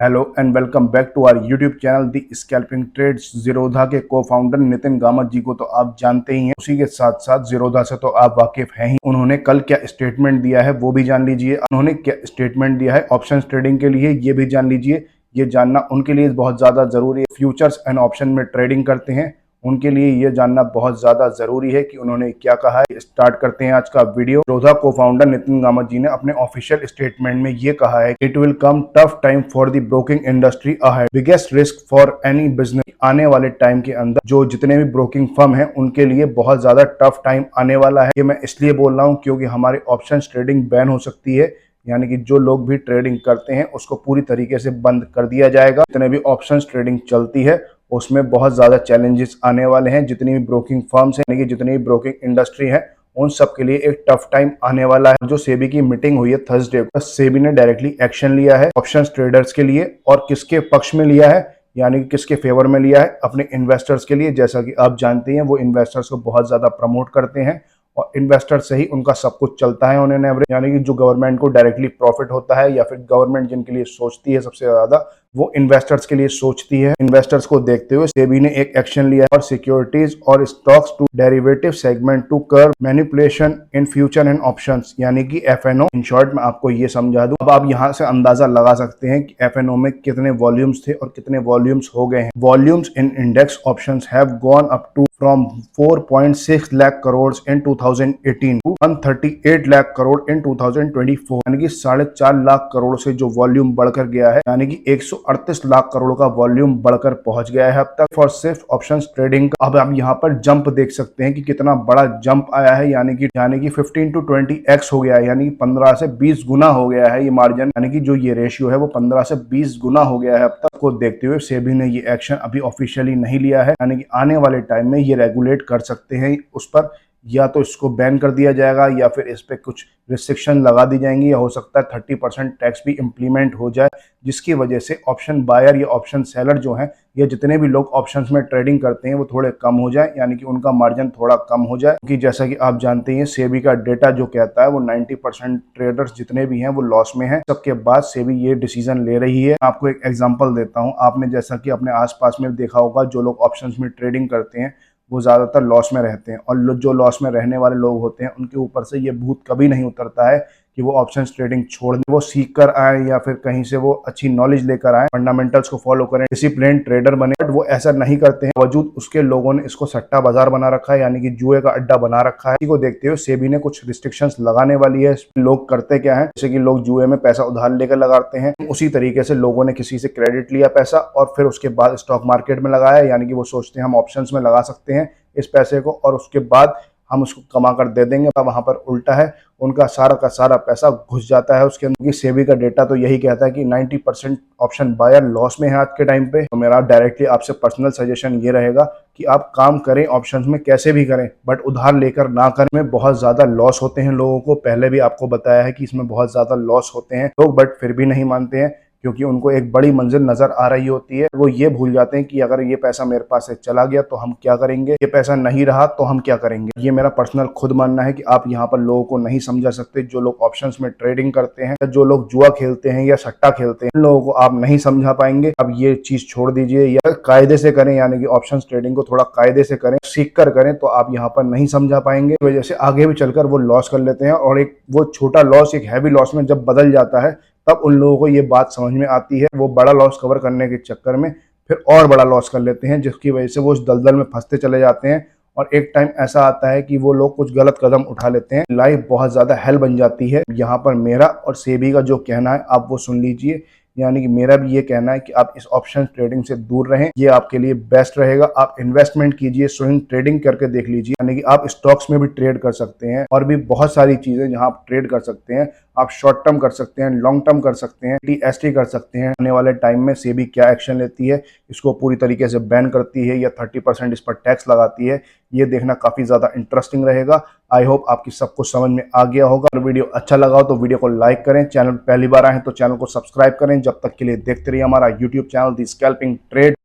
Hello and welcome back to our YouTube channel the scalping trades. Zerodha के को founder Nitin गामत जी को तो आप जानते ही हैं, उसी के साथ साथ जीरोधा से तो आप वाकिफ हैं ही। उन्होंने कल क्या स्टेटमेंट दिया है वो भी जान लीजिए। उन्होंने क्या स्टेटमेंट दिया है ऑप्शन ट्रेडिंग के लिए ये भी जान लीजिए। ये जानना उनके लिए बहुत ज्यादा जरूरी है। फ्यूचर्स एंड ऑप्शन में ट्रेडिंग करते हैं उनके लिए ये जानना बहुत ज्यादा जरूरी है कि उन्होंने क्या कहा है। स्टार्ट करते हैं आज का वीडियो। जीरोधा को फाउंडर नितिन गामत जी ने अपने ऑफिशियल स्टेटमेंट में ये कहा है, it will come tough time for the broking industry ahead, biggest risk for any business. आने वाले टाइम के अंदर जो जितने भी ब्रोकिंग फर्म हैं उनके लिए बहुत ज्यादा टफ टाइम आने वाला है। ये मैं इसलिए बोल रहा हूँ क्योंकि हमारे ऑप्शन ट्रेडिंग बैन हो सकती है, यानी कि जो लोग भी ट्रेडिंग करते हैं उसको पूरी तरीके से बंद कर दिया जाएगा। जितने भी ऑप्शंस ट्रेडिंग चलती है उसमें बहुत ज्यादा चैलेंजेस आने वाले हैं। जितनी भी ब्रोकिंग फर्म्स हैं, यानी कि जितनी भी ब्रोकिंग इंडस्ट्री है, उन सब के लिए एक टफ टाइम आने वाला है। जो सेबी की मीटिंग हुई है थर्सडे को, सेबी ने डायरेक्टली एक्शन लिया है ऑप्शंस ट्रेडर्स के लिए। और किसके पक्ष में लिया है, यानी कि किसके फेवर में लिया है, अपने इन्वेस्टर्स के लिए। जैसा कि आप जानते हैं वो इन्वेस्टर्स को बहुत ज्यादा प्रमोट करते हैं और इन्वेस्टर से ही उनका सब कुछ चलता है ऑन एन एवरेज। यानी कि जो गवर्नमेंट को डायरेक्टली प्रॉफिट होता है या फिर गवर्नमेंट जिनके लिए सोचती है सबसे ज्यादा, वो इन्वेस्टर्स के लिए सोचती है। इन्वेस्टर्स को देखते हुए सेबी ने एक एक्शन लिया और सिक्योरिटीज और stocks to derivative segment to curb manipulation in future and options, यानी कि एफएनओ। इन शॉर्ट मैं आपको ये समझा दूं। अब आप यहां से अंदाजा लगा सकते हैं कि एफएनओ में कितने वॉल्यूम्स थे और कितने वॉल्यूम्स हो गए हैं। Volumes in index options have gone up to from 4.6 lakh crore in 2018 to 138 lakh crore in 2024, यानी कि 4.5 लाख करोड़ से जो वॉल्यूम बढ़कर गया है, यानी कि 138 लाख करोड़ का वॉल्यूम बढ़कर पहुंच गया है अब तक फॉर सिर्फ ऑप्शंस ट्रेडिंग का। अब आप यहाँ पर जंप देख सकते हैं कि कितना बड़ा जंप आया है, यानी कि 15 to 20x हो गया है, यानी 15 से 20 गुना हो गया है ये मार्जिन। यानी कि जो ये रेशियो है वो 15 से 20 गुना हो गया है अब तक। को देखते हुए सेबी ने ये एक्शन अभी ऑफिशियली नहीं लिया है, यानी कि आने वाले टाइम में ये रेगुलेट कर सकते हैं उस पर, या तो इसको बैन कर दिया जाएगा या फिर इस पे कुछ रिस्ट्रिक्शन लगा दी जाएंगी, या हो सकता है 30% टैक्स भी इम्प्लीमेंट हो जाए, जिसकी वजह से ऑप्शन बायर या ऑप्शन सेलर जो हैं या जितने भी लोग ऑप्शंस में ट्रेडिंग करते हैं वो थोड़े कम हो जाए, यानी कि उनका मार्जिन थोड़ा कम हो जाए। क्योंकि जैसा कि आप जानते हैं सेबी का डेटा जो कहता है वो 90% ट्रेडर्स जितने भी हैं वो लॉस में हैं। सबके बाद सेबी ये डिसीजन ले रही है। आपको एक एग्जांपल देता हूँ। आपने जैसा कि अपने आसपास में देखा होगा, जो लोग ऑप्शंस में ट्रेडिंग करते हैं वो ज्यादातर लॉस में रहते हैं, और जो लॉस में रहने वाले लोग होते हैं उनके ऊपर से ये भूत कभी नहीं उतरता है कि वो ऑप्शंस ट्रेडिंग छोड़ दें। वो सीख कर आए या फिर कहीं से वो अच्छी नॉलेज लेकर आए, फंडामेंटल्स को फॉलो करें, डिसिप्लिन ट्रेडर बने, बट वो ऐसा नहीं करते हैं। वजूद उसके लोगों ने इसको सट्टा बाजार बना रखा है, यानी कि जुए का अड्डा बना रखा है। इसी को देखते हुए सेबी ने कुछ रिस्ट्रिक्शंस लगाने वाली है। लोग करते क्या है, जैसे कि लोग जुए में पैसा उधार लेकर लगाते हैं, उसी तरीके से लोगों ने किसी से क्रेडिट लिया पैसा और फिर उसके बाद स्टॉक मार्केट में लगाया, यानी कि वो सोचते हैं हम ऑप्शंस में लगा सकते हैं इस पैसे को और उसके बाद हम उसको कमा कर दे देंगे। वहां पर उल्टा है, उनका सारा का सारा पैसा घुस जाता है उसके अंदर। सेबी का डेटा तो यही कहता है कि 90% ऑप्शन बायर लॉस में है आज के टाइम पे। तो मेरा डायरेक्टली आपसे पर्सनल सजेशन ये रहेगा कि आप काम करें ऑप्शंस में, कैसे भी करें, बट उधार लेकर ना करें। में बहुत ज्यादा लॉस होते हैं लोगों को, पहले भी आपको बताया है कि इसमें बहुत ज्यादा लॉस होते हैं लोग, बट फिर भी नहीं मानते हैं क्योंकि उनको एक बड़ी मंजिल नजर आ रही होती है। वो ये भूल जाते हैं कि अगर ये पैसा मेरे पास से चला गया तो हम क्या करेंगे, ये पैसा नहीं रहा तो हम क्या करेंगे। ये मेरा पर्सनल खुद मानना है कि आप यहाँ पर लोगों को नहीं समझा सकते। जो लोग ऑप्शंस में ट्रेडिंग करते हैं, जो लोग जुआ खेलते हैं या सट्टा खेलते हैं, इन लोगों को आप नहीं समझा पाएंगे। अब ये चीज छोड़ दीजिए, या कायदे से करें, यानी कि ऑप्शंस ट्रेडिंग को थोड़ा कायदे से करें, सीख कर करें, तो आप यहाँ पर नहीं समझा पाएंगे। इस वजह से आगे भी चलकर वो लॉस कर लेते हैं, और एक वो छोटा लॉस एक हैवी लॉस में जब बदल जाता है तब उन लोगों को ये बात समझ में आती है। वो बड़ा लॉस कवर करने के चक्कर में फिर और बड़ा लॉस कर लेते हैं, जिसकी वजह से वो उस दलदल में फंसते चले जाते हैं। और एक टाइम ऐसा आता है कि वो लोग कुछ गलत कदम उठा लेते हैं, लाइफ बहुत ज्यादा हेल बन जाती है। यहाँ पर मेरा और सेबी का जो कहना है आप वो सुन लीजिए, यानी कि मेरा भी ये कहना है कि आप इस ऑप्शन ट्रेडिंग से दूर रहें, ये आपके लिए बेस्ट रहेगा। आप इन्वेस्टमेंट कीजिए, स्विंग ट्रेडिंग करके देख लीजिए, यानी कि आप स्टॉक्स में भी ट्रेड कर सकते हैं और भी बहुत सारी चीजें जहां आप ट्रेड कर सकते हैं। आप शॉर्ट टर्म कर सकते हैं, लॉन्ग टर्म कर सकते हैं, टीएसटी कर सकते हैं। आने वाले टाइम में सेबी क्या एक्शन लेती है, इसको पूरी तरीके से बैन करती है या 30% इस पर टैक्स लगाती है, ये देखना काफी ज्यादा इंटरेस्टिंग रहेगा। आई होप आपकी सबको समझ में आ गया होगा। अगर वीडियो अच्छा लगा हो तो वीडियो को लाइक करें, चैनल पहली बार आए तो चैनल को सब्सक्राइब करें। जब तक के लिए देखते रहिए हमारा YouTube channel the scalping trade.